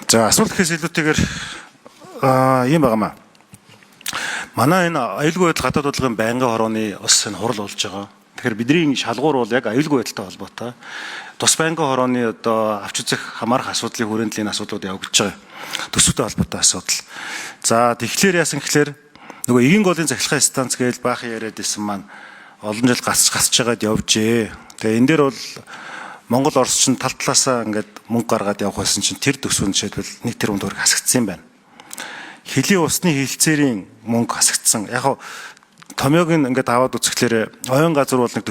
За асуулт гэхээс илүүтэйгээр ийм байгаамаа. Манай энэ аюулгүй байдал гадаад бодлогын байнгын хорооны ус энэ хурал болж байгаа. Тэгэхээр бидний шалгуур бол яг аюулгүй байдалтай холбоотой. Тус байнгын хорооны одоо авч үзэх хамаарах асуудлын хүрээнд энэ асуудлууд явагдаж байгаа. Төсөвтэй холбоотой асуудал. За тэгэхээр яасан гэхээр нөгөө эгийн голын захилгаан станц гэж баахан яриад исэн маань олон жил гасж байгаад явжээ. Тэгээ энэ дээр бол Монгол Орос чинь тал талаасаа ингээд мөнгө гаргаад явах байсан чинь тэр төсвөнд жишээлбэл 1 тэрбум төгрөг хасагдсан юм байна. Хөлийн усны хилцээрийн мөнгө хасагдсан. Яг томьёог ингээд аваад үзэхлээр оюун газар бол 46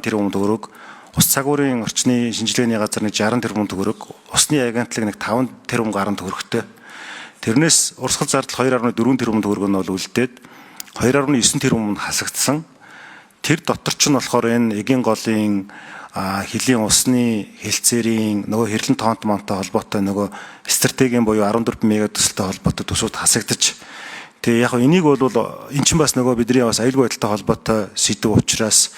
тэрбум төгрөг, ус цагуурын орчны шинжилгээний газар 60 тэрбум төгрөг, усны агентлаг 5 тэрбум гаруй төгрөгтэй. Тэрнээс урсгал зардал 2.4 тэрбум төгрөг нь бол үлдээд 2.9 тэрбум хасагдсан. Тэр дотор ч нь болохоор энэ эгийн голын хөлийн усны хилцээрийн нөгөө хэрлэн тоонт монтой холбоотой нөгөө стратегийн буюу 14 мега төсөлтэй холбоотой төсөвд хасагдаж тэгээ яг энийг бол эн чинь бас нөгөө бидний бас аюулгүй байдалтай холбоотой сэдв учраас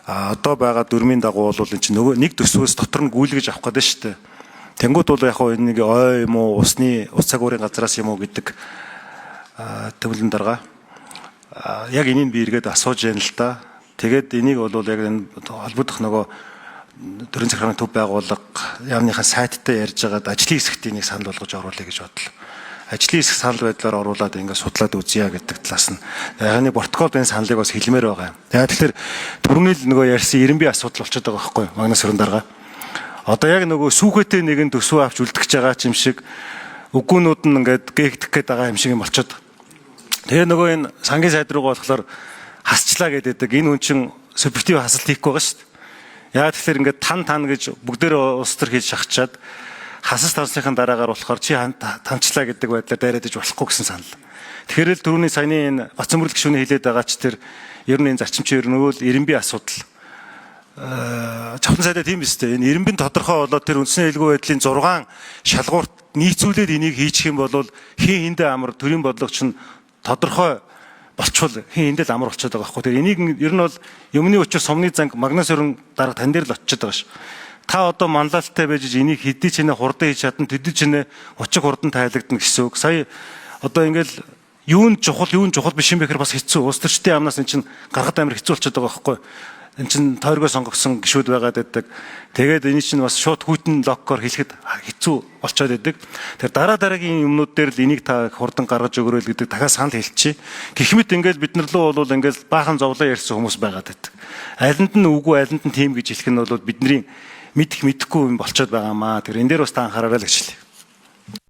одоо байгаа дүрмийн дагуу бол эн чинь нөгөө нэг төсвөөс дотор нь гүйлгэж авах гэдэг шүү дээ. Тэнгүүд бол яг энэ нэг ой юм уу ус цагуурын газраас юм уу гэдэг төвлөн дарга яг энийг би эргээд асууж яана л да. Тэгээд энийг бол яг энэ холбогдох нөгөө төрийн захиргааны төв байгууллага яамныхаа сайттай ярьж байгаад ажлын хэсэгт энийг санал болгож оруулъя гэж бодлоо. Ажлын хэсэг санал байдлаар оруулаад ингээд судлаад үзье гэдэг талаас нь яг нэг протоколд энэ саналыг бас хэлмээр байгаа юм. Тэгэхээр түрүүний л нөгөө ярьсан эренбий асуудал болчиход байгаа байхгүй юу? Магнас өрн дарга. Одоо яг нөгөө сүүхэтээ нэгэн төсвөө авч үлдгэж байгаа юм шиг үгүүнүүд нь ингээд гээгдэх гээд байгаа юм шиг юм болчиход. Тэгээ нөгөө энэ сангийн сайд руугаа болохоор хасчлаа гэдэг. Энэ хүн чинь субъектив хасалт хийхгүй байгаа шүү дээ. Яа тэгэхээр ингээд тан гэж бүгдээрээ улс төр хийж шахачаад хасас тансныхын дараагаар болохоор чи танчлаа гэдэг байдлаар дайраад иж болохгүй гэсэн санал. Тэгэхээр л түрүүний саяны энэ Бацмөрлөг гишүүний хэлээд байгаа ч тэр ер нь энэ зарчимчин ер нь өвөл эренбий асуудал. Чавхан сайдаа тийм биз дээ. Энэ эренбийн тодорхой болоод тэр үндсэн аюулгүй байдлын 6 шалгуурт нийцүүлээд энийг хийчих юм бол хин хиндэ амар төрийн бодлогч нь тодорхой болчвол хин эндэл амар болчиход байгаа байхгүй. Тэр энийг ер нь бол юмны учир сумны занг магнас өрн дарга тань дээр л очиод байгаа ш. Та одоо манлайлалтай байж энийг хэдий ч нэ хурдан хийж чадна, төдий ч нэ очих хурдан тайлагдана гэсэн үг. Сая одоо ингээл юун чухал биш юм бэхэр бас хэцүү. Улс төрчдийн амнаас эн чинь гаргад амар хэцүү болчиход байгаа байхгүй. Эн чинь тойргоо сонгогдсон гишүүд байгаад байдаг. Тэгээд энэ чинь бас шууд хүйтэн локкоор хэлэхэд хэцүү болчиход байдаг. Тэр дараагийн юмнууд дээр л энийг та хурдан гаргаж өгөрөө л гэдэг дахиад санал хэлчихье. Гэх мэт ингээл бид нар лөө бол ингээл баахан зовлоо ярьсан хүмүүс байгаад байдаг. Алинд нь үгүй, алинд нь тийм гэж хэлэх нь бол бидний мэдхгүй юм болчиход байгаамаа. Тэр энэ дээр бас та анхаараарай л гэж хэлье.